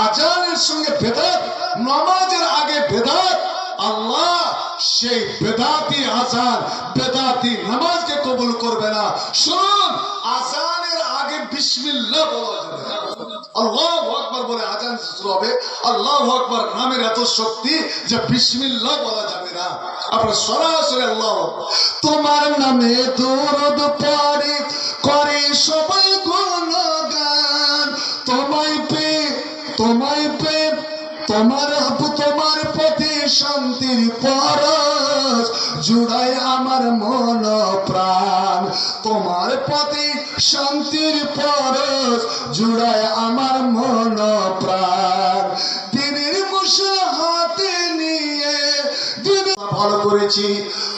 আজানের সঙ্গে বেদাত, নামাজের আগে বেদাত, আল্লাহ সেই বেদাতি আজান বেদাতি নামাজকে কবুল করবে না। শুনুন, আজানের আগে বিসমিল্লাহ বলা যাবে না। আল্লাহু আকবার বলে আজান শুরু হবে। আল্লাহু আকবার নামের এত শক্তি যে বিসমিল্লাহ বলা যাবে না। আপনারা সরাসরি আল্লাহু আকবার। তোমার নামে দরুদ পড়ে করে সবাই গুণগান, তোমায় পেয়ে তোমার প্রতি শান্তির পরশ জুড়ায় আমার মন প্রাণ, তোমার প্রতি শান্তির পরশ জুড়ায় আমার মন প্রাণ। দিনের মুশাল হাতে নিয়ে ভালো করেছি,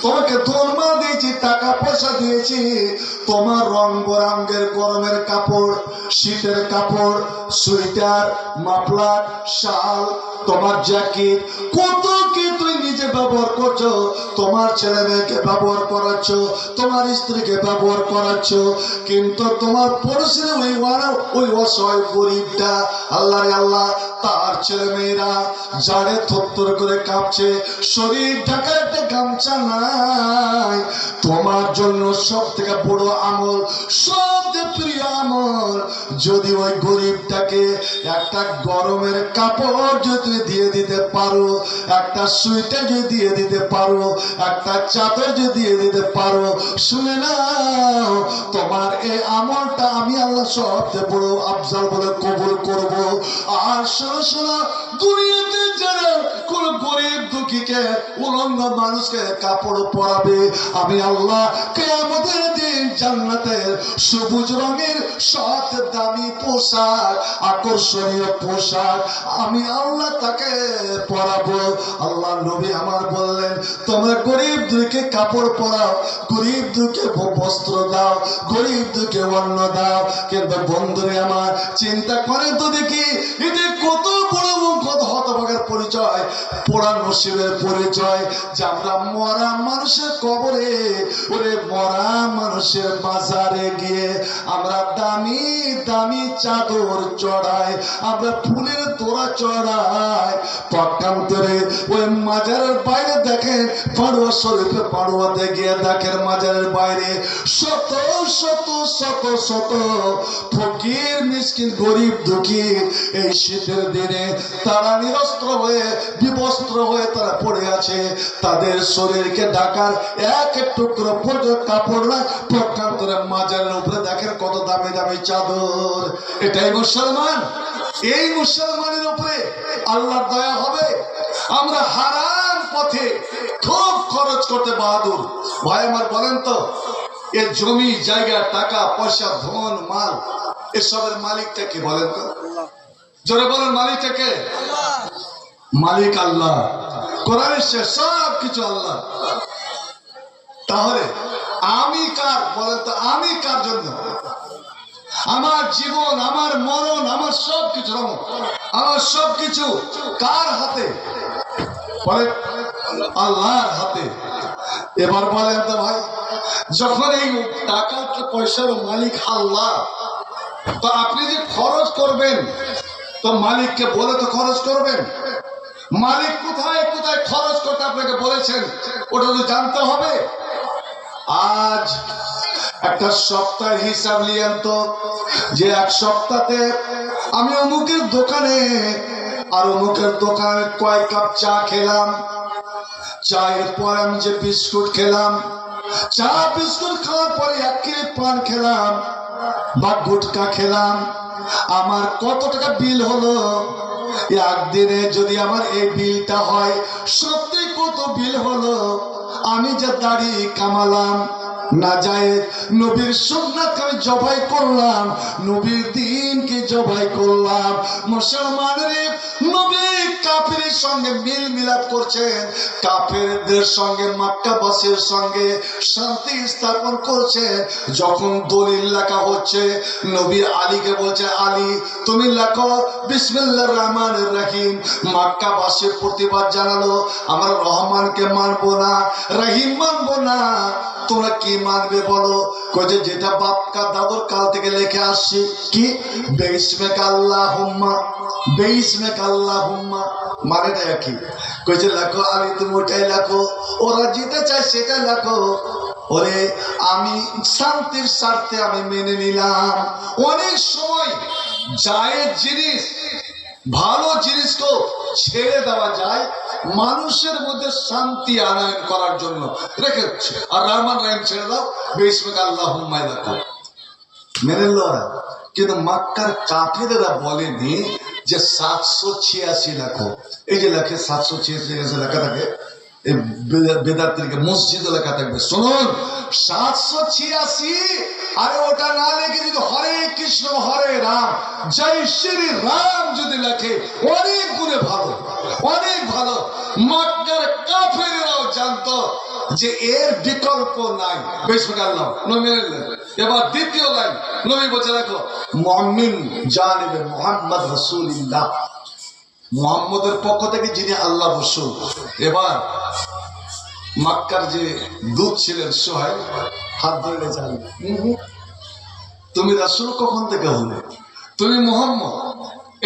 তোমাকে ধর্মা দিয়েছি, টাকা পয়সা দিয়েছি, তোমার রং বেরঙের গরমের কাপড়, শীতের কাপড়, সোয়েটার, মাফলার, শাল, তোমার জ্যাকেট, কত কি তুই নিজে ব্যবহার করছো, তোমার ছেলে মেয়েকে ব্যবহার করাচ্ছ, তোমার স্ত্রীকে ব্যবহার করাচ্ছ, কিন্তু তোমার পড়োশির ওই অসহায় গরিবটা, আল্লাহ রে আল্লাহ, তার ছেলে মেয়েরা জাড়ে থরথর করে কাঁপছে, শরীর ঢাকার একটা গামছা নাই। তোমার জন্য সব থেকে বড় আমল, সবচেয়ে প্রিয় আমল, যদি ওই গরিবটাকে একটা গরমের কাপড় যদি দিয়ে দিতে পারো, একটা সোয়েটার যদি দিয়ে দিতে পারো, একটা চাদর যদি দিয়ে দিতে পারো, শুনে নাও, তোমার এই আমলটা আমি আল্লাহ সবচেয়ে বড় আফজাল বলে কবুল করব। আর শোনো, দুনিয়াতে যারা কোন গরিব দুঃখীকে উলঙ্গ মানুষকে কাপড় পরাবে, আমি আল্লাহ কিয়ামতের দিন জান্নাতের সবুজ রঙের সৎ দামি পোশাক, আকর্ষণীয় পোশাক আমি আল্লাহ তাকে পরাবো। আল্লাহ নবী আমার বললেন, তোমরা গরিব দুঃখীকে কাপড় পরাও, গরিব দুঃখীকে বস্ত্র দাও, গরিব দুঃখীকে অন্ন দাও, কিন্তু বন্ধুরে আমার চিন্তা করেন তো দেখি, এতে কত বড় কত হতভাগের পরিচয়, পোড়া নসিবের পরিচয়, যে আমরা মরা মানুষের কবরে, ওরে মরা মানুষের বাজারে গিয়ে আমরা দামি দামি চাদর চড়াই, আমরা ফুলের তোড়া চড়াই, পক্ষান্তরে ওই মাজারের বাইরে দেখেন, পাড়ুয়া শরীফে পাড়ুয়াতে গিয়ে দেখেন মাজারের বাইরে শত শত শত শত ফকির মিসকিন গরিব দুঃখী এই শীতের দিনে তারা নিরস্ত্র হয়ে বিবস্ত্র হয়ে তারা পড়ে আছে, তাদের শরীরকে ঢাকার এক টুকরো পর্যন্ত কাপড় নাই, পক্ষান্তরে মাজারের উপরে দেখেন কত দামি দামি চাদর। এটাই মুসলমান? এই মুসলমানের উপরে আল্লাহর দয়া হবে? আমরা হারাম পথে খুব খরচ করতে বাহাদুর। ভাই আমার বলেন তো, এ জমি জায়গা টাকা পয়সা ধন মাল এসবের মালিকটা কি বলেন তো? জোরে বলেন, মালিকটা কে? মালিক আল্লাহ। কোরআনের সব কিছু আল্লাহ। তাহলে আমি কার বলেন তো? আমি কার জন্য? আমার জীবন, আমার মরণ, আমার সবকিছু, আমার সবকিছু কার হাতে? বলেন, আল্লাহর হাতে। এবার বলেন তো ভাই, যখন এই টাকা পয়সার মালিক আল্লাহ, তো আপনি যে খরচ করবেন তো মালিককে বলে তো খরচ করবেন। মালিক কোথায় কোথায় খরচ করতে আপনাকে বলেছেন ওটা তো জানতে হবে। আজ একটা সপ্তাহের হিসাব নিয়েন তো, যে এক সপ্তাহে আমি অমুকের দোকানে আর অমুকের দোকানে কয় কাপ চা খেলাম, চায়ের পর আমি যে বিস্কুট খেলাম, চা বিস্কুট খাওয়ার পরে 1 কিলো পান খেলাম বা গুটকা খেলাম, আমার কত টাকা বিল হলো? একদিনে যদি আমার এই বিলটা হয়, সত্যি কত বিল হলো? আমি যে দাড়ি কামালাম, না যায় নবীর সুন্নাতকে আমি জবাই করলাম, নবীর দিনকে জবাই করলাম। মুসলমানের নবী কাফেরের সঙ্গে মিল মিলাপ করছেন, কাফেরদের সঙ্গে মক্কাবাসীর সঙ্গে শান্তি স্থাপন করছেন। যখন দলিল লেখা হচ্ছে, নবী আলীকে বলছে, আলী তুমি লেখো বিসমিল্লাহির রহমানির রহিম। মক্কাবাসীর প্রতিবাদ জানালো, আমরা রহমানকে মানবো না, রহিম মানবো না। তোমরা কি মানবে বলো? কইছে যেটা বাপ কা দাদুর কাল থেকে লেখে আসছি, কি বিসমিকা আল্লাহুম্মা বেইসমে আল্লাহুম্মা মানে না কি কইছে লেখো আমি তুমি ওটাই লেখো, ওরা যেটা চায় সেটা লেখো। ওরে আমি শান্তির স্বার্থে আমি মেনে নিলাম। অনেক সময় জায়েজ জিনিস ভালো জিনিসকেও ছেড়ে দেওয়া যায় মানুষের মধ্যে শান্তি আনয়ন করার জন্য, রেখে হচ্ছে। আর রহমান রহিম ছেড়ে দাও, বেইসমে আল্লাহুম্মা লেখো, মেনে নিল ওরা। কিন্তু মক্কার কাফেরেরা বলেনি যে 786 লেখো। এই যে লেখে 786 লেখা থাকে, এই বেদার্থীকে মসজিদে লেখা থাকবে, শুনুন 786। আরে ওটা না লেখে যদি হরে কৃষ্ণ হরে রাম জয় শ্রী রাম যদি লেখে অনেক গুণে ভালো, অনেক ভালো। মক্কার কাফেররাও জানতো যে এর বিকল্প নাই। বেশিরভাগ আল্লাহ নবী। এবার দ্বিতীয় লাইন নবী বলছে রাখো, মুমিন জানিবে মুহাম্মদ রাসূলুল্লাহ, মুহাম্মদের পক্ষ থেকে যিনি আল্লাহ রাসূল। এবার মক্কার যে দূত ছিলেন সোহাইল হাত ধরে যান, তুমি রাসূল কখন থেকে হলে? তুমি মুহাম্মদ,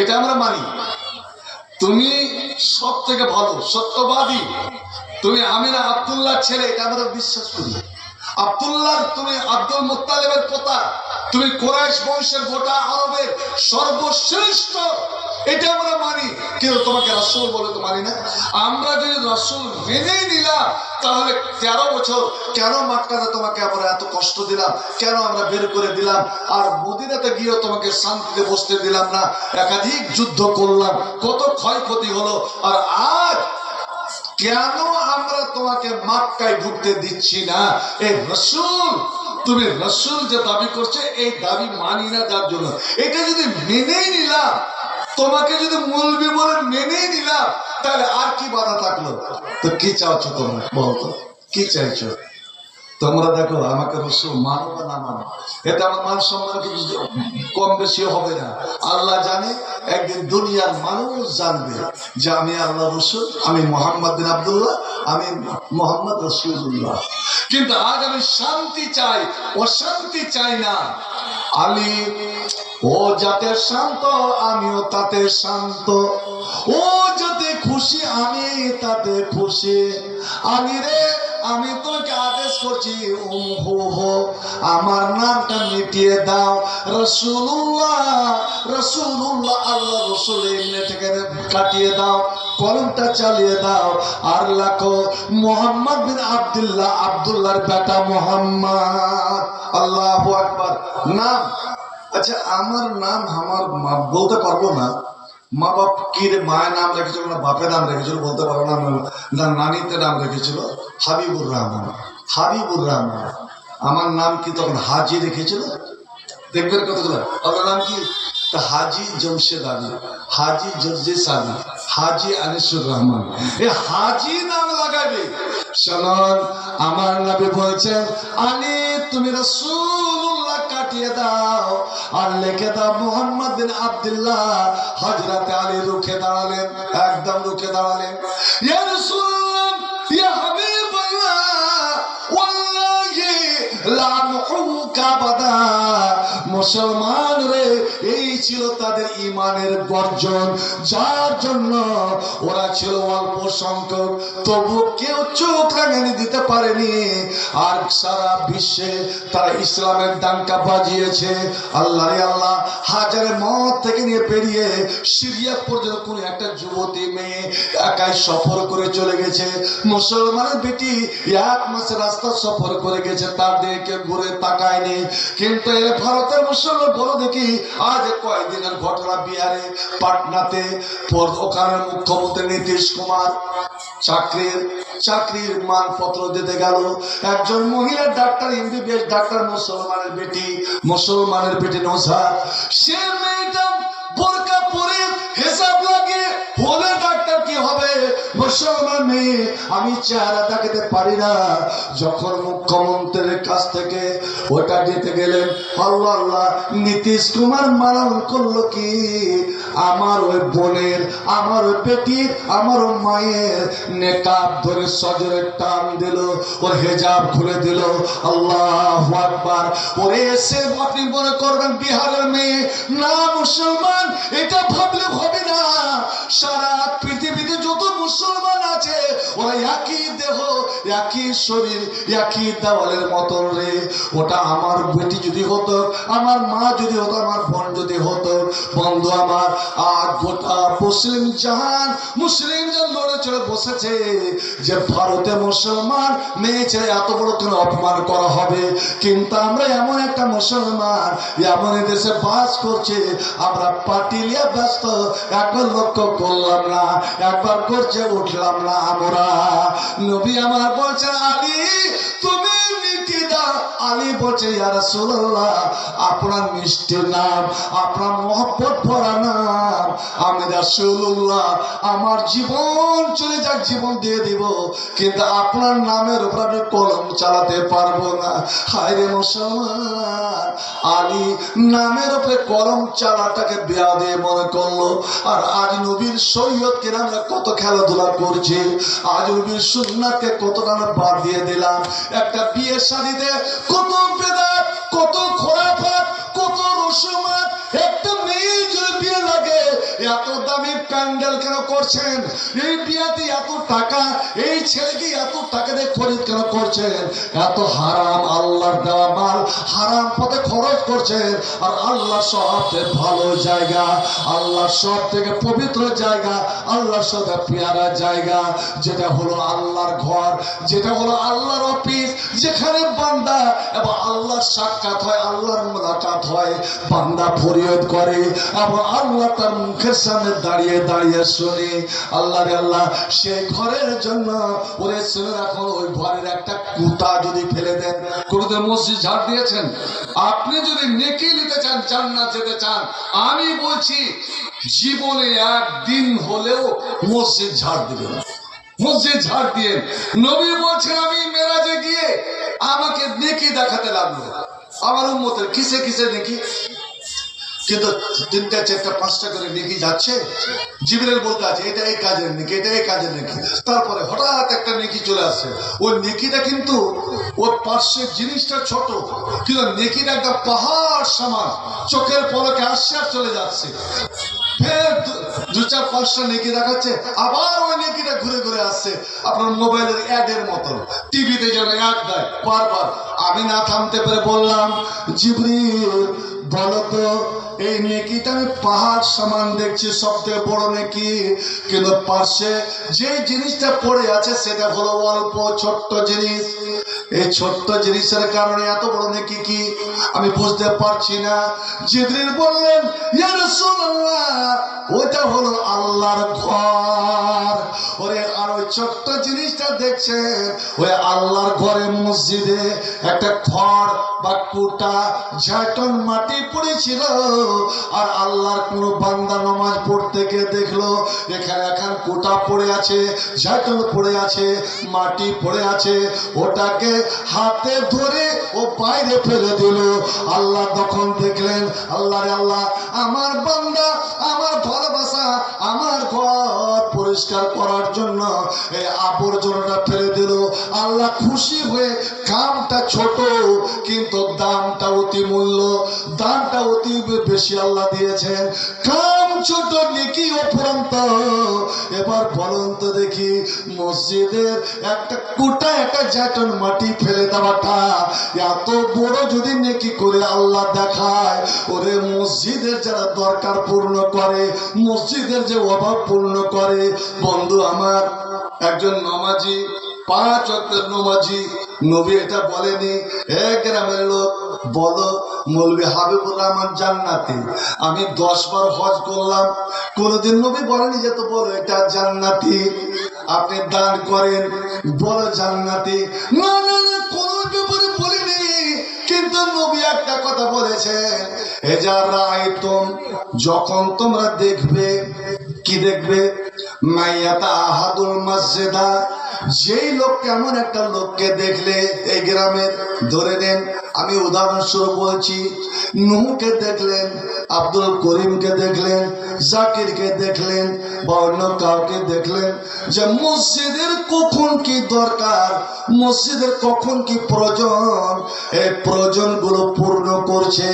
এটা আমরা মানি। তুমি সব থেকে ভালো সত্যবাদী, তুমি আমিনা আব্দুল্লাহ ছেলে, এটা আমরা বিশ্বাস করি। আব্দুল্লাহ তুমি আব্দুল মুত্তালিবের পোতা, তুমি কুরাইশ বংশের গোটা আরবের সর্বশ্রেষ্ঠ, এটা আমরা মানি। কেউ তোমাকে রাসূল বলে তো মানি না। আমরা যদি রাসূল মেনেই নিলাম তাহলে 13 বছর কেন মক্কাতে তোমাকে আমরা এত কষ্ট দিলাম, কেন আমরা বের করে দিলাম, আর মদিনাতে গিয়েও তোমাকে শান্তিতে বসতে দিলাম না, একাধিক যুদ্ধ করলাম, কত ক্ষয়ক্ষতি হলো, আর আজ কেন আমরা তোমাকে মক্কায় ঢুকতে দিচ্ছি না? এই রাসূল, তুমি রাসূল যে দাবি করছে এই দাবি মানি না, যার জন্য এটা যদি মেনেই নিলাম, তোমাকে যদি মৌলবি বলে মেনেই নিলাম, তাহলে আর কি বাধা থাকলো? তো কি চাচ্ছ তোমরা বলতো, কি চাইছো তোমরা? দেখো আমাকে রাসূল মানো বা না মানো, এটা আমার মান সম্মান কম বেশি হবে না। আল্লাহ জানে, একদিন দুনিয়ার মানুষ জানবে যে আমি আল্লাহ রাসূল, আমি মুহাম্মদ বিন আব্দুল্লাহ, আমি মুহাম্মদ রাসূলুল্লাহ। কিন্তু আজ আমি শান্তি চাই, অশান্তি চাই না। আলী ও যাতে শান্ত আমিও তাতে শান্ত, ও যাতে খুশি আমি তাতে খুশি। আলী রে আমি তোকে আদেশ করছি, আমার নামটা মিটিয়ে দাও রাসূলুল্লাহ, রাসূলুল্লাহ আল্লাহ রাসূল এমনি থেকে কাটিয়ে দাও, কলমটা চালিয়ে দাও, আর লেখো মুহাম্মদ বিন আব্দুল্লাহ, আব্দুল্লাহর বেটা মুহাম্মদ। আল্লাহু আকবার। নাম, আচ্ছা আমার নাম আমার বলতে পারবো না, মা বাপ কি রে, মায়ের নাম রেখেছিল না বাপের নাম রেখেছিল বলতে পারবো না, না নানিতে নাম রেখেছিল হাবিবুর রহমান, হাবিবুর রহমান। আমার নাম কি তখন হাজি রেখেছিল, দেখবেন কতগুলো। আপনার নাম কি? তা হাজি জমশেদ আলী, হাজি জর্জিস আলী, হাজি আনিসুর রহমান। এ হাজি নাম লাগাবে। শুনুন আমার নবী বলছেন, আলী তুমি রাসূলুল্লাহ কাটিয়ে দাও আর লিখে দাও মুহাম্মদ বিন আব্দুল্লাহ। হযরত আলী রুখে দাঁড়ালেন, একদম রুখে দাঁড়ালেন। ইয়া রাসূলুল্লাহ, ইয়া হাবিবাল্লাহ, ওয়াল্লাহি লা নুহুকা বাদা। মুসলমান রে, এই ছিল তাদের ঈমানের বর্জন, যার জন্য ওরা ছিল অল্প সংখ্যক, তবু কেউ চোখ রাঙানি দিতে পারেনি। আর সারা বিশ্বে তারা ইসলামের ডাঙ্কা বাজিয়েছে। আল্লাহ রে আল্লাহ, হাজারে মত থেকে নিয়ে পেরিয়ে সিরিয়া পর্যন্ত কোন একটা যুবতী মেয়ে একাই সফর করে চলে গেছে। মুসলমানের বেটি 1 মাসের রাস্তা সফর করে গেছে, তার দিকে ঘুরে তাকায়নি। কিন্তু এর ভারতের মুসলমান বলো দেখি, আজ কয়েকদিনের ঘটনা বিহারে পাটনাতে, ওখানে মুখ্যমন্ত্রী নীতিশ কুমার চাকরির মানপত্র দিতে গেল। একজন মহিলা ডাক্তার, এমবিবিএস ডাক্তার, মুসলমানের বেটি নওশাদ, সে মেয়েটা বোরকা পরে হিজাব লাগিয়ে হলে ডাক্তার কি হবে? মুসলমান মেয়ে, আমি চেহারা দেখাতে পারি না। যখন মুখ্যমন্ত্রীর কাছ থেকে ওটা দিতে গেলেন, আল্লাহ আল্লাহ, নীতিশ কুমার মারণ করলো কি, আমার ওই বোনের, আমার ওই বেটির, আমার ওই মায়ের নেকাব ধরে সজরে টান দিল, ওর হেজাব খুলে দিল। আল্লাহু আকবার। ওরে এসে আপনি মনে করবেন বিহারের মেয়ে না মুসলমান, এটা ভাবলে হবে না। একই শরীর একই দেওয়ালের মতন রে। ওটা আমার বেটি যদি হতো, আমার মা যদি হতো, আমার বোন যদি হতো, বন্ধু আমার আর গোটা মুসলিম জাহান লড়ে চড়ে বসেছে যে ভারতে মুসলমান মেয়ে ছেলে এত বড় কেন অপমান করা হবে। কিন্তু আমরা এমন একটা মুসলমান এমন দেশে বাস করছে, আমরা পার্টি নিয়ে ব্যস্ত, একবার লক্ষ্য করলাম না, একবার করছে উঠলাম না আমরা। নবী আমার বলছে আলী তুমি মিষ্টি দাও। আলী বলছে ইয়া রাসূলুল্লাহ আপনার মিষ্টি নাম, আপনার মহব্বত ভরা নাম, আমি রাসূলুল্লাহ আমার জীবন চলে যাক জীবন দিয়ে দিব, কিন্তু আপনার নামের উপর আমি কলম চালাতে পারবো না। হায় রে মুসলমান, আলী নামের উপরে কলম চালাটাকে বেয়াদবি মনে করলো। আর আজ নবীর শরীয়তকে আমরা কত খেলাধুলা করছি, আজ নবীর সুন্নাতকে কতটা আমরা বাদ দিয়ে দিলাম। একটা বিয়ে শাদীতে কত বেদাত, কত খোরাফাত, কত রসুমাত। একটা মেয়ে যদি বিয়ে লাগে এত দামি প্যান্ডেল কেন করছেন? এই বিয়াতে এত টাকা, এই ছেলেকে এত টাকা দিয়ে খরিদ কেন করছেন? এত হারাম আল্লাহর দেওয়া মাল হারাম পথে খরচ করছেন। আর আল্লাহ সবচেয়ে ভালো জায়গা, আল্লাহ সব থেকে পবিত্র জায়গা, আল্লাহর সাথে পেয়ারা জায়গা, যেটা হলো আল্লাহর ঘর, যেটা হলো আল্লাহর অফিস, যেখানে বান্দা এবং আল্লাহর সাক্ষাৎ হয়, আল্লাহর মুলাকাত হয়। বান্দা ফরিয়াদ করে এবং আল্লাহ তার মুখের সামনে দাঁড়িয়ে দাঁড়িয়ে শুনে আল্লাহ রে আল্লাহ। সেই ঘরের জন্য ওরে শুনে রাখুন, ওই ঘরের একটা কুতা যদি ফেলে দেন। কোনোদিন মসজিদ ঝাড় দিয়েছেন? আপনি যদি নেকি নিতে চান, জান্নাত যেতে চান, আমি বলছি জীবনে একদিন হলেও মসজিদ ঝাড় দিবেন, মসজিদ ঝাড় দিয়ে। নবী বলছেন আমি মেরাজে গিয়ে আমাকে নেকি দেখাতে লাগলো, আমার উম্মতের কিসে কিসে নেকি, কিন্তু 3টা 4টা 5টা করে নেকি যাচ্ছে। জিবরাইল বলতে আছে এটা এই কাজের নেকি, এটা এই কাজের নেকি। তারপরে হঠাৎ একটা নেকি চলে আসছে। ওই নেকিটা কিন্তু ওর পার্শ্বের জিনিসটা ছোট, কিন্তু নেকিটা একটা পাহাড় সমান, চোখের পলকে আসছে আর চলে যাচ্ছে। ফের 2-4-5টা নেকি দেখাচ্ছে, আবার ওই নেকিটা ঘুরে ঘুরে আসছে। আপনার মোবাইলের অ্যাডের মতন, টিভিতে যেন অ্যাড দেয় বারবার। আমি না থামতে পেরে বললাম জিবরিল বলতো এই নেকিটা আমি পাহাড় সমান দেখছি, সবথেকে বড় নেকি, কিন্তু পাশে যে জিনিসটা পড়ে আছে সেটা হলো অল্প ছোট্ট জিনিস। এই ছোট্ট জিনিসের কারণে এত বড় নেকি কি আমি বুঝতে পারছি না। জিবরিল বললেন ইয়া রাসূলুল্লাহ ওটা হলো আল্লাহর ঘর। ওরে আর ওই ছোট্ট জিনিসটা দেখছেন, ওই আল্লাহর ঘরে মসজিদে একটা খড় বা কুটা ঝাঁটন মাটি পড়েছিল। আর আল্লাহর কোন বান্দা নামাজ পড়তে গিয়ে দেখলো এখানে এখন কুটা পড়ে আছে, ঝাঁটন পড়ে আছে, মাটি পড়ে আছে, ওটাকে হাতে ধরে ও বাইরে ফেলে দিল। আল্লাহ তখন দেখলেন আল্লাহ রে আল্লাহ আমার বান্দা আমার ভালোবাসা আমার ঘর পরিষ্কার করার জন্য এই আবর্জনাটা ফেলে দিল। আল্লাহ খুশি হয়ে, কামটা ছোট কিন্তু দামটা অতি মূল্য, দামটা অতি বেশি আল্লাহ দিয়েছেন। কাম ছোট নেকি অফুরন্ত। এবার বলুন তো দেখি মসজিদের একটা কুটা একটা ঝাঁটন মাটি ফেলে দেওয়াটা এত বড় যদি নেকি করে আল্লাহ দেখায়, ওরে মসজিদের যারা দরকার পূর্ণ করে, মসজিদের যে অভাব পূর্ণ করে। বন্ধু আমার একজন নামাজি, 5 ওয়াক্তের নামাজি, নবী এটা বলেনি এক গ্রামের লোক বলো মৌলভী হাবিবুর রহমান জান্নাতি, আমি 10 বার হজ করলাম, কোনদিন নবী বলেনি যে তো বলো এটা জান্নাতি। আপনি দান করেন বলো জান্নাতি, না না না কোন ব্যাপারে বলিনি। কিন্তু নবী একটা কথা বলেছেন এজা রাআইতুম যখন তোমরা দেখবে, কি দেখবে, মাইয়াতা আহাদুল মসজিদা, যেই লোক এমন একটা লোককে দেখলে এই গ্রামের, ধরে নেন আমি উদাহরণস্বরূপ বলছি, নূহকে দেখলেন, আব্দুল করিমকে দেখলেন, জাকিরকে দেখলেন বা অন্য কাউকে দেখলেন যে মসজিদের কখন কি দরকার, মসজিদের কখন কি প্রয়োজন, এই প্রয়োজনগুলো পূর্ণ করছে।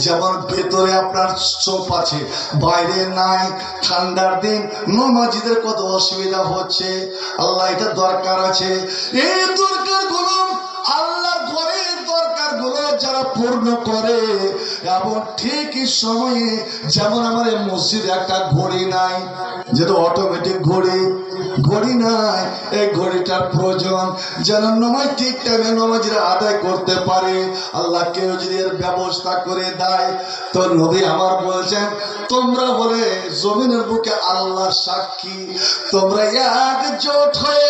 যেমন ভেতরে আপনার চোপ আছে, বাইরে নাই, ঠান্ডার দিন নমাজিদের কত অসুবিধা হচ্ছে, আল্লাহ এটা দরকার আছে। এই দরকারগুলো আল্লাহর ঘরের দরকারগুলো যারা পূর্ণ করে, এবং ঠিকই সময়ে, যেমন আমার এই মসজিদে একটা ঘড়ি নাই, যেটা অটোমেটিক ঘড়ি নাই, এই ঘড়িটার প্রয়োজন যেন নমাজ ঠিক টাইমে নমাজরা আদায় করতে পারে। আল্লাহ কেউ যদি এর ব্যবস্থা করে দেয়, তো নবী আমার বলছেন, তোমরা বলে জমিনের বুকে আল্লাহ সাক্ষী, তোমরা একজোট হয়ে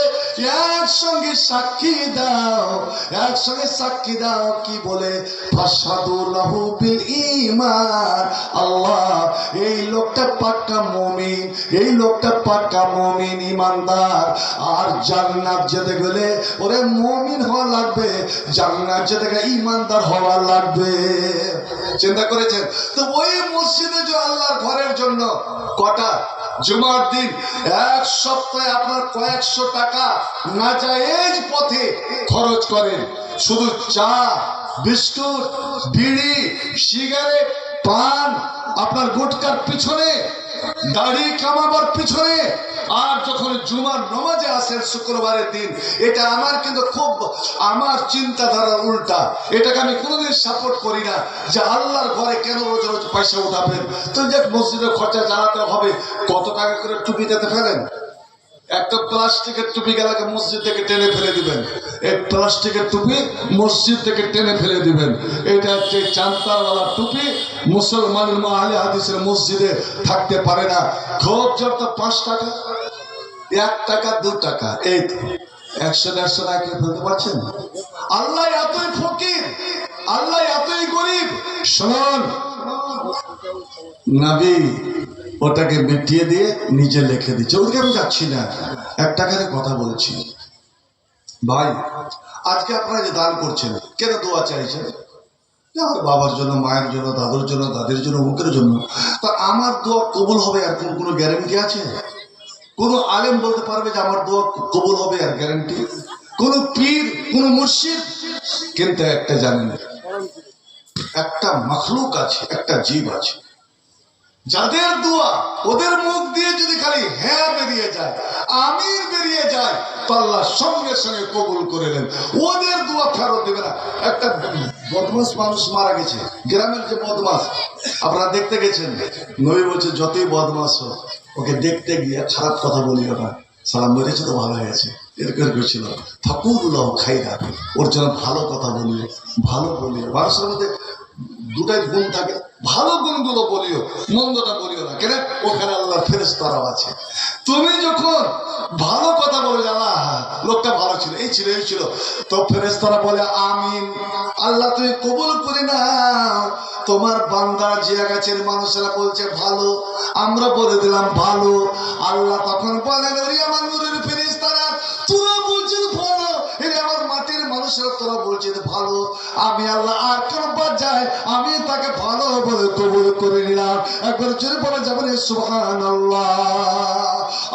একসঙ্গে সাক্ষী দাও, একসঙ্গে সাক্ষী দাও কি বলে, ফাশহাদু লাহু বিল ঈমান, আল্লাহ এই লোকটা পাক্কা মুমিন, এই লোকটা পাক্কা মুমিন ইমানদার। আর জান্নাত যেতে গেলে ওরে মুমিন হওয়া লাগবে, জান্নাত যেতে গেলে ইমানদার হওয়া লাগবে। চিন্তা করেছেন তো? ওই মসজিদে যে আল্লাহর ঘরের জন্য কটা জুমার দিন এক সপ্তাহে আপনার কয়েকশো টাকা নাজায়েজ পথে খরচ করেন, শুধু চা, বিস্কুট, বিড়ি, সিগারেট, পান, আপনার গুটকার পিছনে, দাড়ি কামাবার পিছনে। আর যখন জুমার নামাজে আসেন শুক্রবারের দিন, এটা আমার কিন্তু খুব আমার চিন্তাধারার উল্টা, এটাকে আমি কোনোদিন সাপোর্ট করি না যে আল্লাহর ঘরে কেন রোজ রোজ পয়সা উঠাবেন। তো যে মসজিদের খরচা জানাতে হবে, কত টাকা করে টুপি দিতে ফেলেন, একটা প্লাস্টিকের টুপি গেলাকে মসজিদ থেকে টেনে ফেলে দিবেন, এই প্লাস্টিকের টুপি মসজিদ থেকে টেনে ফেলে দিবেন। এটা হচ্ছে চান্তারওয়ালা টুপি, মুসলমানের আহলে হাদিসের মসজিদে থাকতে পারে না। খুব জোর তো 5 টাকা, 1 টাকা, 2 টাকা, এই 100-150 টাকা ফেলতে পারছেন। আল্লাহ এতই ফকির, আল্লাহ এতই গরিব। শুনুন, নবী ওটাকে মিটিয়ে দিয়ে নিজে লিখে দিচ্ছে। ওদিকে আমি যাচ্ছি না, 1 টাকার কথা বলছি। ভাই, আজকে আপনারা যে দান করছেন, কেন দোয়া চাইছেন? আমার বাবার জন্য, মায়ের জন্য, দাদুর জন্য, দাদির জন্য, মুখের জন্য। তা আমার দোয়া কবুল হবে আর কোনো গ্যারান্টি আছে? কোন আলেম বলতে পারবে যে আমার দোয়া কবুল হবে আর গ্যারান্টি? কোন পীর, কোন মুর্শিদ? কিন্তু একটা জানেন, একটা মাখলুক আছে, একটা জীব আছে, যাদের দোয়া ওদের মুখ দিয়ে যদি খালি হ্যাঁ বেরিয়ে যায়, আমিন বেরিয়ে যায়, তো আল্লাহ সঙ্গে সঙ্গে কবুল করে নেন, ওদের দোয়া ফেরত দেবে না। একটা বদমাস মানুষ মারা গেছে, গ্রামের যে বদমাস, আপনারা দেখতে গেছেন, নবী বলছে যতই বদমাস হোক, ওকে দেখতে গিয়ে খারাপ কথা বলিও না, সালাম মেরেছে তো ভালো হয়েছে, এরকম ছিল ফাকুরুল্লাহ খাইরা, ওর জন্য ভালো কথা বলিও, ভালো বলিও। মানুষের মধ্যে দুটাই গুণ থাকে, ভালো গুণগুলো বলিও, মন্দটা বলিও না। কেন? ওখানে আল্লাহর ফেরেশতারাও আছে। তুমি যখন ভালো কথা বলে, আল্লাহ লোকটা ভালো ছিল, এই ছিল, এই ছিল, তো ফেরেশতারা বলে আমিন, আল্লাহ তুমি কবুল করে নাও। তোমার বান্দা জিয়া গাছের মানুষেরা বলছে ভালো, আমরা বলে দিলাম ভালো। আল্লাহ তখন বলেন, ওরে আমার নূরের ফেরেশতারা, তোরা বলছিস ভালো, এরে আমার মাটির মানুষেরা তোরা বলছিস ভালো, আমি আল্লাহ আর কারবার যাই, আমি তাকে ভালো বলে কবুল করে নিলাম। একবার জোরে বলা যাবে না সুবহানাল্লাহ।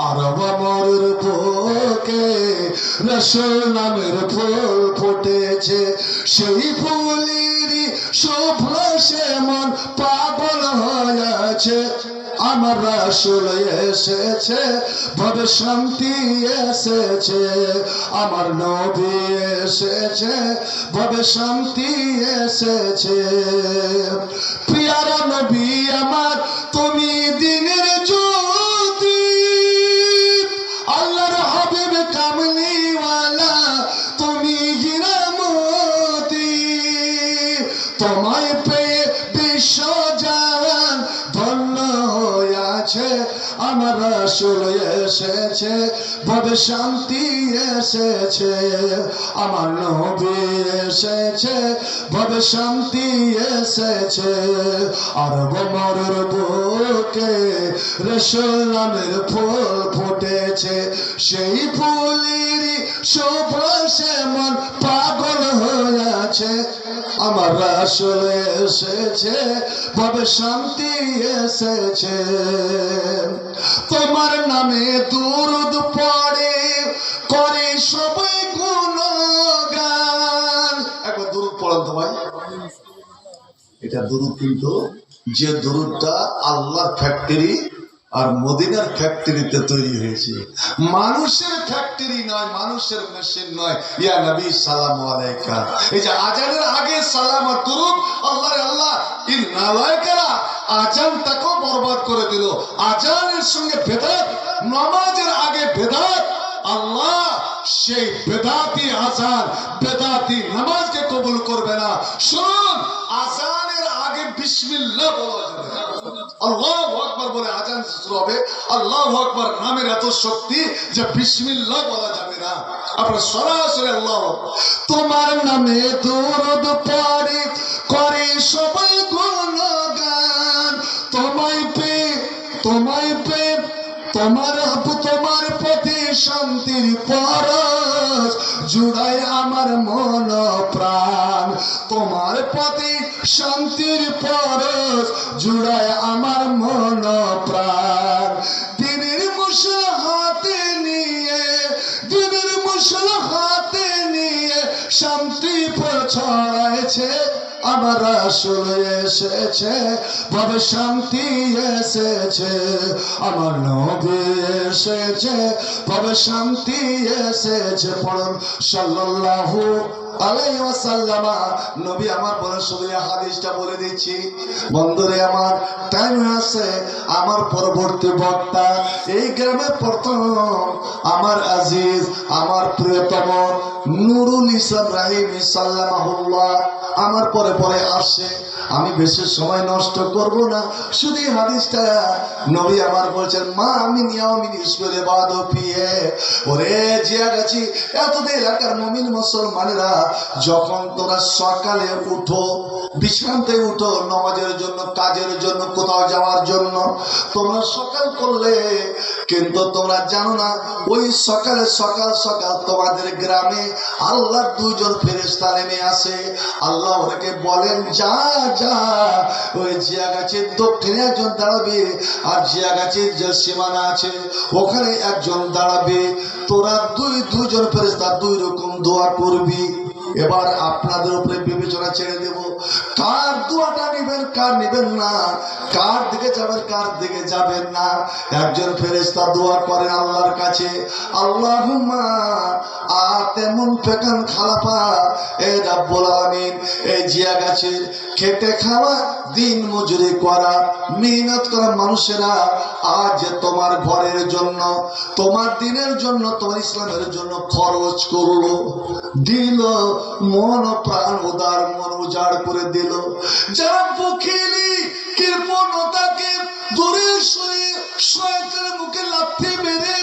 আর আমার বুকে রাসূল নামের ফুল ফুটেছে, সেই ফুলেরই সুবাসে মন পাগল হয়েছে। আমার রাসূল এসেছে, ভবে শান্তি এসেছে, আমার নবী এসেছে, ভবে শান্তি এসেছে। প্রিয়ারা নবী আমার, তুমি দিনের জ্যোতি, আল্লাহর হাবিব কামলিওয়ালা, তুমি হীরামতি, তোমায় পেয়ে বিশ্ব জাহান ধন্য হয়েছে। আমার রাসূল এসেছে, ভবে শান্তি এসেছে, আমার নবী এসেছে, ভবে শান্তি এসেছে। আর আমার বুকে রাসূল নামের ফুল ফুটেছে, সেই ফুলেরই সুবাসে মন পাগল হয়েছে। আমার রাসূল এসেছে, ভবে শান্তি এসেছে। তোমার নামে দুরূদ পড়ে, করে সবাই গুণগান। একবার দুরূদ পড়েন তো ভাই। এটা দুরূদ কিন্তু যে দুরূদটা আল্লাহর ফ্যাক্টরি আর মদিনার ফ্যাক্টরিতে তৈরি হয়েছে, মানুষের ফ্যাক্টরি নয়, মানুষের মেশিন নয়। ইয়া নবী সালামু আলাইকা। এই যে আজানের আগে সালাম আর দুরূদ, আল্লাহর আল্লাহ এই নালায়েকেরা আজানটাকেও বরবাদ করে দিল। আজানের সঙ্গে বেদাত, নামাজের আগে বেদাত, আল্লাহ সেই বেদাতি আজান, বেদাতি নামাজকে কবুল করবে না। শুনুন, আজানের আগে বিসমিল্লাহ বলা যাবে না। আল্লাহু আকবার বলে আজান শুরু হবে। আল্লাহু আকবার নামের এত শক্তি যে বিসমিল্লাহ বলা যাবে না। আপনারা সরাসরি আল্লাহ। তোমার নামে দুরূদ পড়ে, করে সবাই গুণগান। তোমায় পেয়ে, তোমায় পেয়ে, তোমার প্রতি শান্তির পরশ জুড়ায় আমার মন প্রাণ। তোমার প্রতি শান্তির পরশ জুড়ায় আমার মন প্রাণ। দিনের মুসল হাতে নিয়ে, দিনের মুসল হাতে নিয়ে শান্তি ছড়াইছে। আমার রাসূল এসেছে, ভবে শান্তি এসেছে। আমার নবী এসেছে, ভবে শান্তি এসেছে। পড়ুন সাল্লাল্লাহু আলাইহি ওয়াসাল্লাম। নবী আমার বলে শুধু হাদিসটা বলে দিচ্ছি বন্ধুরে, আমার টাইম আছে। আমার পরবর্তী বক্তা এই গ্রামে প্রথম আমার আজিজ, আমার প্রিয়তম নুরুল ইসলাম রাহিমি সাল্লামাহুল্লাহ আমার পরে পরে আসে। আমি বেশি সময় নষ্ট করব না, শুধু হাদিসটা নবী আমার বলছেন, মা আমি নিয়ামিন ইসরে বাদো পিয়ে। ওরে জিয়া গেছি এতদিন এলাকার মুমিন মুসলমানেরা, যখন তোমরা সকালে উঠো, বিশ্রান্তে উঠো, নামাজের জন্য, কাজের জন্য, কোথাও যাওয়ার জন্য তোমরা সকাল করলে, কিন্তু তোমরা জানো না ওই সকালে সকাল সকাল তোমাদের গ্রামে আল্লাহর দুইজন ফেরেশতা নেমে আসে। আল্লাহ ওকে বলেন, যা যা ওই জিয়া গাছের দক্ষিণে একজন দাঁড়াবে, আর জিয়া গাছের যে সীমানা আছে ওখানে একজন দাঁড়াবে। তোরা দুইজন ফেরেশতা দুই রকম দোয়া করবি। এবার আপনাদের উপরে বিবেচনা ছেড়ে দেব, কার দোয়াটা নেবেন, কার নেবেন না, কার দিকে যাবেন, কার দিকে যাবেন না। একজন ফেরেশতা দোয়া করেন আল্লাহর কাছে, আল্লাহুম্মা আতে মুনফিকান খালাফা। এ রাব্বুল আলামিন, এই জিয়া গাছের খেটে খাওয়া, দিন মজুরি করা, মেহনত করা মানুষেরা আজ তোমার ঘরের জন্য, তোমার দিনের জন্য, তোমার ইসলামের জন্য খরচ করলো, দিল, মন প্রাণ উদার, মন উজাড় করে দিল। যারা বখিলি কৃপণতাকে দূরে সরিয়ে শয়তানের মুখে লাথি মেরে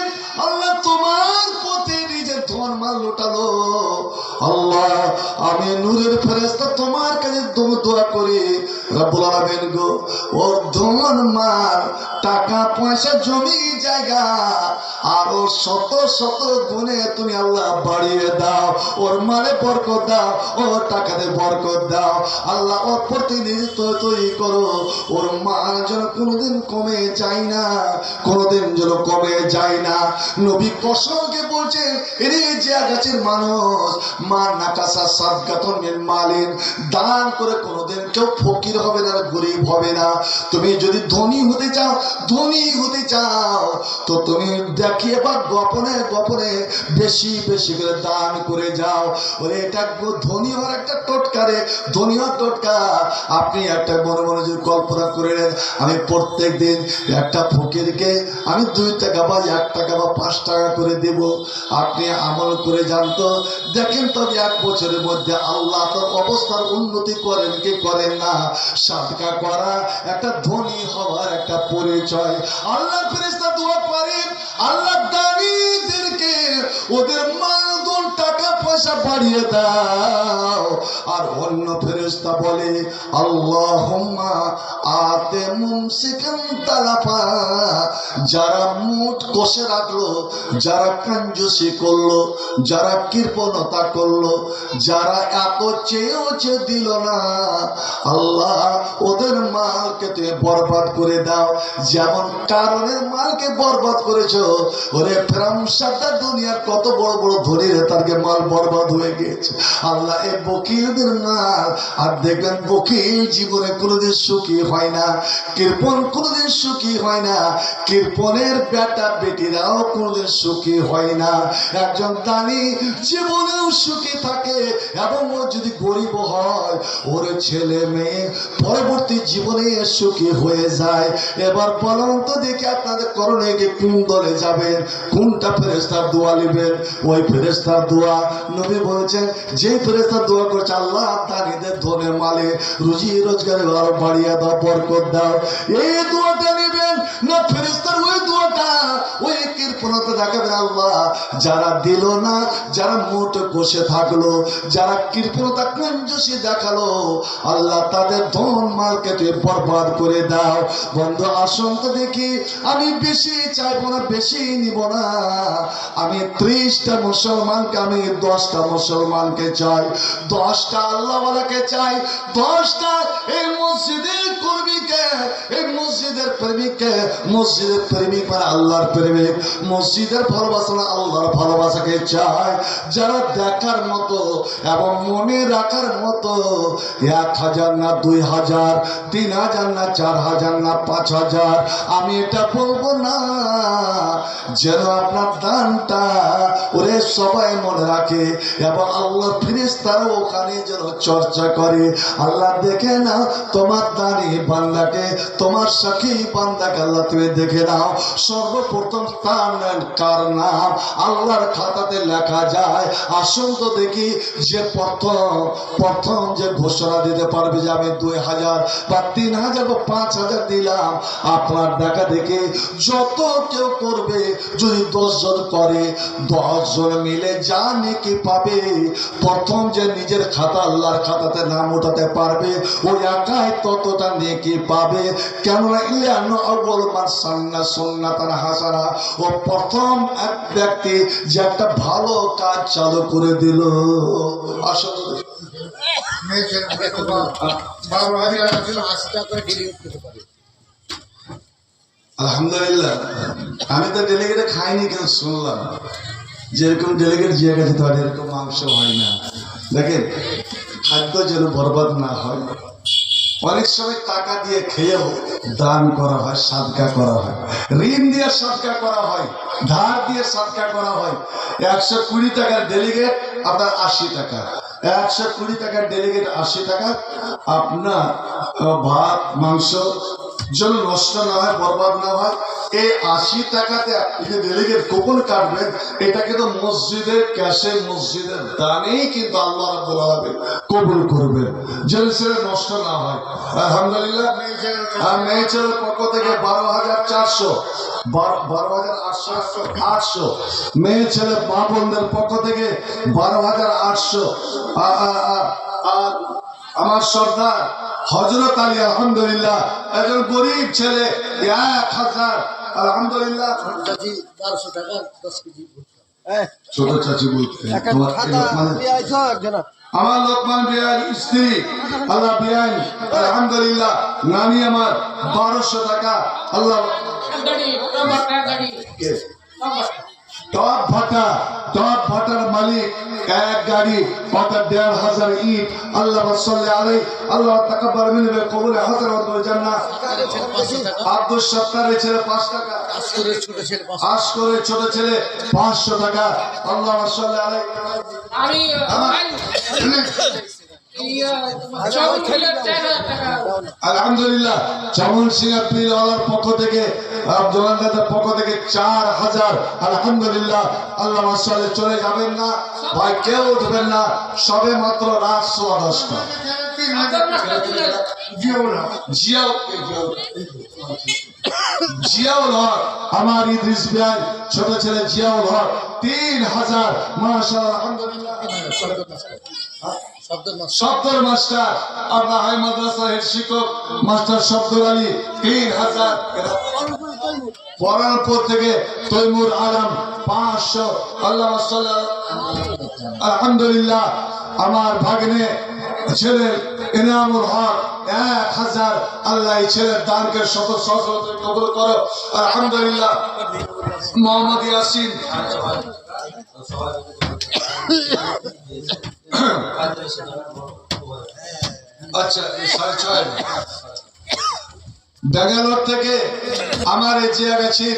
আল্লাহ তোমার পথে নিজের ধন মাল লুটালো, আল্লাহ আমি নূরের ফেরেশতা তোমার কাছে দোয়া করি, রব্বুল আলামিন গো, ওর ধন মাল, টাকা পয়সা, জমি জায়গা আরো শত শত গুণে তুমি আল্লাহ বাড়িয়ে দাও। ওর মালে বরকত দাও, ওর টাকাতে বরকত দাও। আল্লাহ ওর প্রতিনিধিত্ব তৈরি করো, ওর মান যেন কোনোদিন কমে যায় না, কোনোদিন যেন কমে যায় না। নবী কসমকে বলছেন, এরে যে গাছের মানুষ, মা নাকাসা সাদকাতুন মিন মালিন, দান করে কোনোদিন কেউ ফকির হবে না, গরিব হবে না। তুমি যদি ধনী হতে চাও, ধনী হতে চাও, তো তুমি দেখিয়ে বা গোপনে গোপনে বেশি বেশি করে দান করে যাও। ওরে এটা ধনী হওয়ার একটা টোটকা রে, ধনী হওয়ার টোটকা। আপনি একটা মনে মনে যদি কল্পনা করে নেন, আমি প্রত্যেক দিন একটা ফকিরকে আমি 2 টাকা বা 1 টাকা বা 5 টাকা করে দেব। আপনি আমল করে জানতো দেখেন, তবে 1 বছরের মধ্যে আল্লাহ তোর অবস্থার উন্নতি করেন কি করেন না। সাদকা করা একটা ধনী হওয়ার একটা পরিচয়। আল্লাহ ফেরেশতা দোয়া করে, আল্লাহ দানীদেরকে ওদের মাল, টাকা পয়সা বাড়িয়ে দাও। আর অন্য ফেরেশতা বলে, আল্লাহুম্মা আতে মুমসিকান তালাফা, যারা মুঠ কষে রাখলো, যারা কঞ্জুসি করলো, যারা কৃপণতা করলো, যারা এত চেয়েও দিল না, আল্লাহ ওদের মালকে তুমি বরবাদ করে দাও। যেমন কারণের মালকে বরবাদ করেছো, ওরে ফেরামসাদা দুনিয়ার কত বড় বড় ধনী নেতারকে মাল বরবাদ হয়ে গিয়েছে। আল্লাহ এই বকিলদের মাল, আর দেখবেন বকিল জীবনে কোনোদিন সুখী হয় না, কৃপণ কোনোদিন সুখী হয় না, কৃপণের বেটা বেটিরাও কোনোদিন সুখী হয় না। একজন দানি জীবনেও সুখী থাকে, এবং ও যদি গরিব হয়, ওর ছেলে মেয়ে পরবর্তী জীবনে সুখী হয়ে যায়। এবার বলুন তো দেখি আপনাদের করণে গিয়ে কোন দলে যাবেন, কোনটা ফেরেশতার দোয়া নেবেন? ওই ফেরেশতার দোয়া নবী বলেছেন, যে ফেরেশতার দোয়া করছে, আল্লাহ দানিদের ধনে মালে রুজি রোজগারে আরো বাড়িয়ে দাও, বরকত দাও, এই দোয়াটা নেবেন না ফেরেশতার ওই দোয়াটা, ওই কৃপণতা দেখাবেন। আল্লাহ যারা দিল না, যারা মুঠ বসে থাকলো, যারা কৃপণতা কঞ্জুসি দেখালো, আল্লাহ তাদের ধন মালকে তুই বরবাদ করে দাও। বন্ধু আসুন তো দেখি, আমি বেশি চাইবো না, বেশি নিব না, আমি 30টা মুসলমানকে, আমি 10টা মুসলমানকে চাই, 10টা আল্লাহওয়ালাকে চাই, 10টা এই মসজিদের কর্মীকে, এই মসজিদের প্রেমিককে। মসজিদের প্রেমিক মানে আল্লাহর প্রেমিক, মসজিদের ভালোবাসা না আল্লাহর ভালোবাসাকে চাই, যারা দেখার মতো এবং মনে রাখার মতো। 1000 না 2000, 3000 না 4000 না 5000, আমি এটা বলবো না, যেন আপনার দানটা ওরে সবাই মনে রাখে, এবং আল্লাহর ফেরেশতারা ওখানে যেন চর্চা করে। আল্লাহ দেখে নাও তোমার দানি বান্দাকে, তোমার সাক্ষী বান্দাকে আল্লাহ তুমি দেখে নাও। সর্বপ্রথম তার কার নাম আল্লাহর খাতাতে লেখা যায়? আসুন তো দেখি, যে প্রথম যে ঘোষণা দিতে পারবে যে আমি 2000 বা 3000 বা 5000 দিলাম, আপনার দেখা দেখে যত কেউ করবে, যদি 10 জন করে, 10 জন মিলে যা নেকি পাবে, প্রথম যে নিজের খাতা আল্লাহর খাতাতে নাম ওঠাতে পারবে, ওই একাই ততটা নেকি পাবে। কেননা ইলানো আউয়াল মান সান্না সুন্নাতান হাসানা, ও প্রথম এক ব্যক্তি যে একটা ভালো কাজ চালু করে দিল। আসলে আলহামদুলিল্লাহ, আমি তো ডেলিগেটে খাইনি, কেন শুনলাম যেরকম ডেলিগেট জিয়া গেছে, তো এরকম মাংস হয় না। দেখেন, খাদ্য যেন বরবাদ না হয়। অনেক সময় টাকা দিয়ে খেয়েও দান করা হয়, সাদকা করা হয়, ঋণ দিয়ে সাদকা করা হয়, ধার দিয়ে সাদকা করা হয়। 120 টাকার ডেলিগেট আপনার 80 টাকা, 120 টাকার ডেলিগেট 80 টাকা। আপনার ভাত মাংস যেন নষ্ট না হয়, বরবাদ না হয়, এই 80 টাকাতে আপনি যে ডেলিগেট কুপন কাটবেন, এটা কিন্তু মসজিদের ক্যাশে, মসজিদের দানেই কিন্তু আল্লাহ রাব্বুল আলামিন কবুল করবেন, যেন সেটা নষ্ট না হয়। আলহামদুলিল্লাহ। আর মেয়ে ছেলের পক্ষ থেকে 12,400, 12,800, মেয়ে ছেলে মা বোনদের পক্ষ থেকে 12,800। আর আমার সর্দার হযরত আলী, আলহামদুলিল্লাহ, একজন গরিব ছেলে, 1000, আলহামদুলিল্লাহ। চাচি 400 টাকা 10 কেজি ছোট চাচি বলতে আমার লোকমান বিয়ার স্ত্রী, আল্লাহ বিয়াই, আলহামদুলিল্লাহ, নানি আমার 1200 টাকা। আল্লাহ টপ ভাটার মালিক এক গাড়ি, অর্থাৎ 1500 ইট। আল্লাহ সাল্লি আলাইহি, আল্লাহ তাকাব্বাল মিনহু কবুল হাসান ওয়া জান্নাহ। আব্দুল সত্তারের ছেলে 5 টাকা, আশকরের ছোট ছেলে 500 টাকা। আল্লাহ সাল্লি আলাইহি। আলহামদুলিল্লাহ, চমন সিং পীরওয়ালার পক্ষ থেকে, আব্দুল্লাহর পক্ষ থেকে 4000। আলহামদুলিল্লাহ। আল্লাহ মাশাআল্লাহ। চলে যাবেন না ভাই, কেউ উঠবেন না, সবে মাত্র রাত 10:15। জিয়াউল হক, আমার ইদ্রিস ভাই ছোট ছেলে জিয়াউল হক 3000। মাশাআল্লাহ, আলহামদুলিল্লাহ। শব্দের মাস্টার, আপনার হাই মাদ্রাসার হেড শিক্ষক মাস্টার শব্দুল আলী 3000। পরানপুর থেকে তৈমুর আলম 500, আল্লাহ আলহামদুলিল্লাহ। আমার ভাগ্নে ছেলে ইনামুল হক 1000, আল্লাহ এই ছেলের দানকে শত সহস্র কবুল করো আলহামদুলিল্লাহ। মোহাম্মদ ইয়াসিন আচ্ছা 6.5 ব্যাঙ্গালোর থেকে আমার এই জিয়াগাছির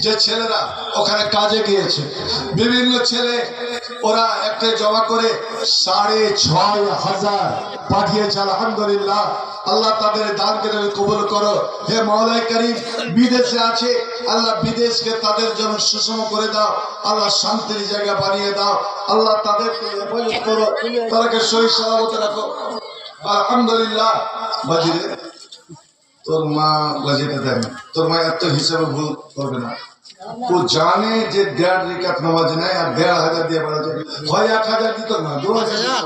যে ছেলেরা ওখানে কাজে গিয়েছে, বিভিন্ন ছেলে ওরা একটা জমা করে 6,500 পাঠিয়েছে আলহামদুলিল্লাহ। আল্লাহ তাদের দানকে তুমি কবুল করো। হে মওলাই করিম, বিদেশে আছে আল্লাহ বিদেশকে তাদের জন্য সুষম করে দাও, আল্লাহ শান্তির জায়গা বানিয়ে দাও, আল্লাহ তাদেরকে হেফাজত করো, তাদেরকে সহি সালামতে রাখো আলহামদুলিল্লাহ। বাজিরে তোর মা বাজেটা দেন, তোর মা এত হিসাবে ভুল করবে না। ও জানে যে 1.5 রিকাত নামাজ নেয় আর 1,500 দিয়ে বাড়াচ্ছে, হয় 1,000 দিত না 2,000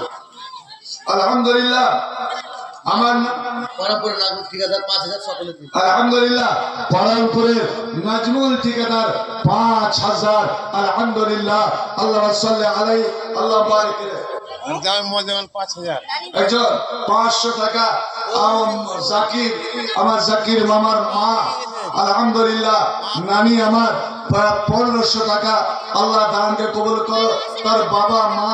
আলহামদুলিল্লাহ। আমার পরাপুরের নাগরিক ঠিকাদার 5,000 সকলে দিন। আলহামদুলিল্লাহ। পরানপুরের নাজমুল ঠিকাদার 5,000 আলহামদুলিল্লাহ। আল্লাহ সাল্লাল্লাহু আলাইহি আল্লাহ বারিক করে। মজামান 5,000 একজন 500 টাকা জাকির, আমার জাকির মামার মা আলহামদুলিল্লাহ। নানি আমার 1500 টাকা, আল্লাহ দানকে কবুল করো। তার বাবা মা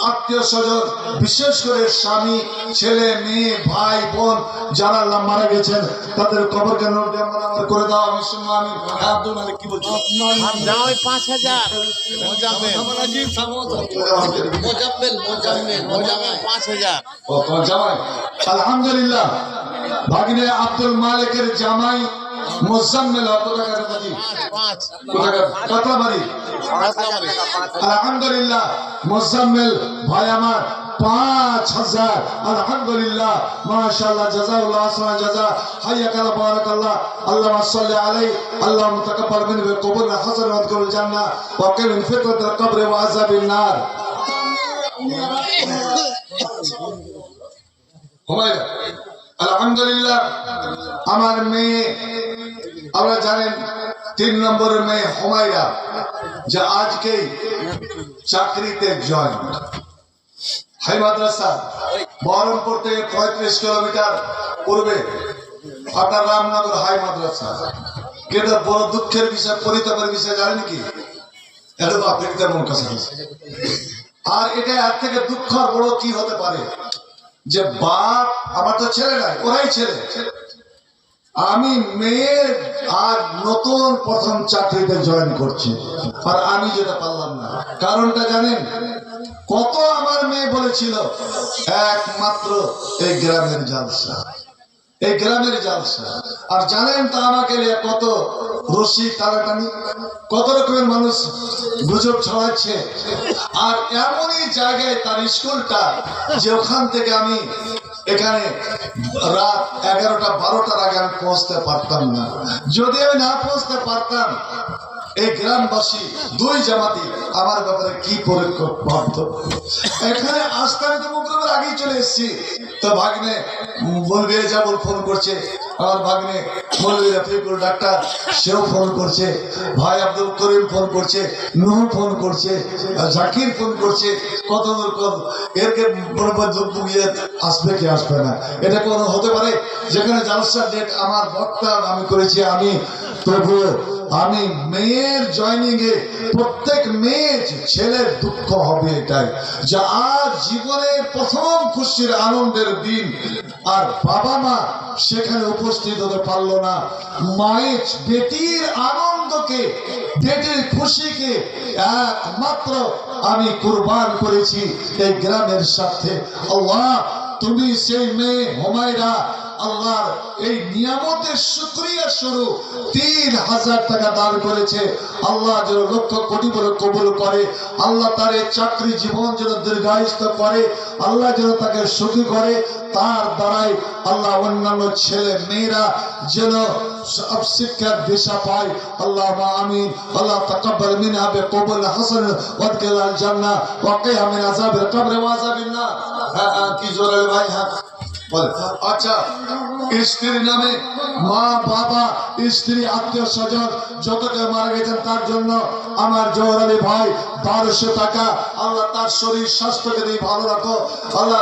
আত্মীয় স্বজন বিশেষ করে স্বামী ছেলে মেয়ে ভাই বোন যারা আল্লাহ মারা গেছেন তাদের কবরকে নূর দিয়ে মানামার করে দাও। আমি শুনবো আমি আব্দুল মালিক কি বলছি 5,000 5,000 ও তোমার জামাই আলহামদুলিল্লাহ। ভাগ্নে আব্দুল মালিকের জামাই মোজাম্মেল কত টাকা দাদি 5 কাতলাবাড়ি আলহামদুলিল্লাহ। মোজাম্মেল ভাই আমার 5,000 আলহামদুলিল্লাহ মাশাআল্লাহ জাযাকাল্লাহ আহসান জাযা হাইয়াকাল্লাহ বারাকাল্লাহ। আল্লাহুম্মা সাল্লি আলাইহি আল্লাহুম্মা তাকাব্বাল মিনহু ওয়া কবুল হাসান ওয়া আদখিলুল জান্নাহ ওয়া কিল মিন ফিতনাতিল কবর ওয়া আযাবিন নার। হুমায়রা আলহামদুলিল্লাহ। আমার মেয়ে আপনারা জানেন 3 নম্বরের মেয়ে হুমায়রা যে আজকেই চাকরিতে জয়েন। হাই মাদ্রাসা বহরমপুর থেকে 35 কিলোমিটার পূর্বে আপনার রামনগর হাই মাদ্রাসা। কিন্তু বড় দুঃখের বিষয়, পরিতাপের বিষয় জানেন কি, এটা তো আপনাদের মন কাছে আছে। আর এটা এর থেকে দুঃখ আর বড় কি হতে পারে যে বাপ, আমার তো ছেলে নাই, ওরাই ছেলে, আমি মেয়ের আর নতুন প্রথম চাকরিতে জয়েন করছি আর আমি যেটা পারলাম না। কারণটা জানেন, কত আমার মেয়ে বলেছিল একমাত্র এই গ্রামের জালসা, এই গ্রামের জালসা। আর জানেন তা আমাকে কত রশি টানাটানি, কত রকমের মানুষ গুজব ছড়াচ্ছে। আর এমনই জায়গায় তার স্কুলটা যে ওখান থেকে আমি এখানে রাত 11টা-12টার আগে আমি পৌঁছতে পারতাম না। যদি আমি না পৌঁছতে পারতাম এই গ্রামবাসী 2 জামাতি আমার ব্যাপারে কি পরীক্ষা ভাবত। এখানে আসতে আমি তো মুকরমের আগেই চলে এসেছি। তো ভাগ্নে বলবি জাবল ফোন করছে, আমার ভাগ্নে বলবি রফিকুল ডাক্তার সেও ফোন করছে, ভাই আব্দুল করিম ফোন করছে, নুহ ফোন করছে, জাকির ফোন করছে, কত এরকে আসবে কি আসবে না। এটা কোনো হতে পারে যেখানে জালসার ডেট আমার বক্তা আমি করেছি আমি প্রভু। আমি মেয়ের জয়নিং এ প্রত্যেক মেয়ে ছেলের দুঃখ হবে এটাই যে আজ জীবনের প্রথম খুশির আনন্দের দিন আর বাবা মা সেখানে উপস্থিত হতে পারলো না। মায়ের বেটির আনন্দকে, বেটির খুশিকে একমাত্র আমি কুরবান করেছি এই গ্রামের সাথে। আল্লাহ তুমি সেই মেয়ে হুমায়রা আল্লাহর এই নিয়ামতের শুকরিয়া স্বরূপ 3,000 টাকা দান করেছে। আল্লাহ যেন লক্ষ কোটি বলে কবুল করে, আল্লাহ তার এই চাকরি জীবন যেন দীর্ঘায়িত করে, আল্লাহ যেন তাকে সুখী করে, তার দ্বারাই আল্লাহ অন্যান্য ছেলে মেয়েরা যেন সব শিক্ষার দিশা পায়। আল্লাহ আমিন। আল্লাহ তাকাব্বাল মিনহা বিকবুল হাসান ওয়া আদখিলুল জান্নাহ ওয়া কিহা মিন আযাবিল কবর ওয়া আযাবিন নার। কি জোরে ভাই, হ্যাঁ বলে। আচ্ছা স্ত্রীর নামে মা বাবা স্ত্রী আত্মীয় স্বজন যত কেউ মারা গেছেন তার জন্য আমার জওহর আলী ভাই 1200 টাকা। আল্লাহ তার শরীর স্বাস্থ্যকে দিয়ে ভালো রাখো আল্লাহ।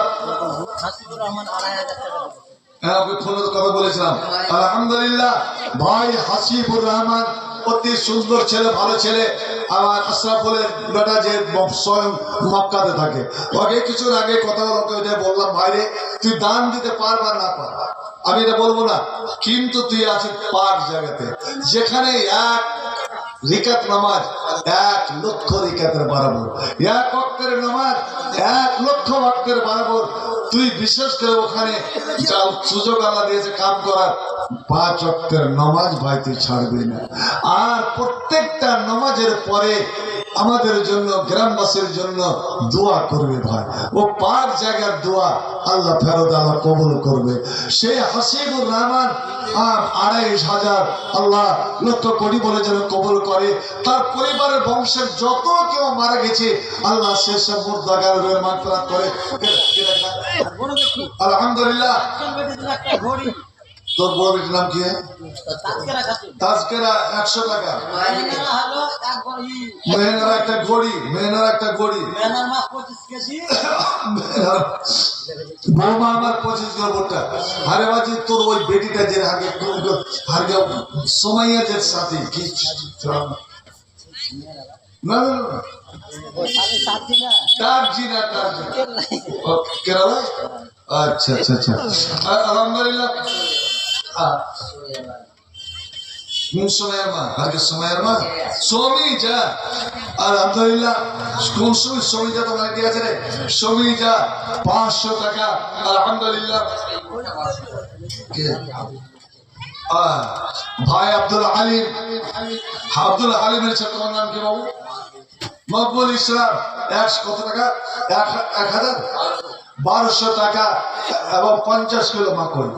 হাসিবুর রহমান 2500 টাকা দিয়েছে। হ্যাঁ, ওকে ফোনের কথা বলেছিলাম। আলহামদুলিল্লাহ ভাই হাসিবুর রহমান অতি সুন্দর ছেলে, ভালো ছেলে। আমার আশরাফুলের বেটা যে স্বয়ং মক্কাতে থাকে, ওকে কিছুর আগে কথা হলো, ওকে ওইটা বললাম ভাইরে তুই দান দিতে পারবা না পার, আমি এটা বলবো না, কিন্তু তুই আছিস পাক জায়গাতে যেখানে এক রিকাত নামাজ 1 লক্ষ রিকাতের বরাবর, এক ওয়াক্তের নামাজ 1 লক্ষ ওয়াক্তের বরাবর। তুই বিশেষ করে ওখানে যা সুযোগ আল্লাহ দিয়েছে কাম করার, 5 ওয়াক্তের নামাজ ভাই তুই ছাড়বি না। আর প্রত্যেকটা নামাজের পরে আমাদের জন্য, গ্রামবাসীর জন্য দোয়া করবে ভাই। ও পাক জায়গার দোয়া আল্লাহ ফেরত আল্লাহ কবুল করবে। সেই হাসিবুর রহমান 2500 আল্লাহ লক্ষ কোটি বলে যেন কবুল করে। তার পরিবারের বংশের যত কেউ মারা গেছে আল্লাহ শেষে মুর্দাগারের মাগফিরাত করে। আলহামদুলিল্লাহ। একটা ঘড়ি তোর বড় বেটির নাম কি? তাজকেরা খাতুন। তাজকেরা 100 টাকা। মেয়েরা হলো এক ঘড়ি। মেহনার একটা ঘড়ি, মেহনার একটা ঘড়ি। মেয়ের মাছ 25 কেজি। বৌমা আমার 25 কিলো ভুট্টা। আরে বাজি তোর ওই বেটিটা যে আগে হারগে সময়ের যে সাথী কি না না না ওই সাথে সাথী না। টার্জিনা ও কেরালা। আচ্ছা আচ্ছা আচ্ছা। আলহামদুলিল্লাহ। সময়ের মা, আগে সময়ের মা সমী যা। আলহামদুলিল্লাহ। কোন সময় সমী যা তোমার কি আছে রে? সমী যা 500 টাকা। আলহামদুলিল্লাহ। ভাই আব্দুল হালিম, আব্দুল হালিমের সাথে তোমার নাম কি বাবু? মকবুল ইসলাম। কত টাকা? 1200 টাকা এবং 50 কিলো মাখন।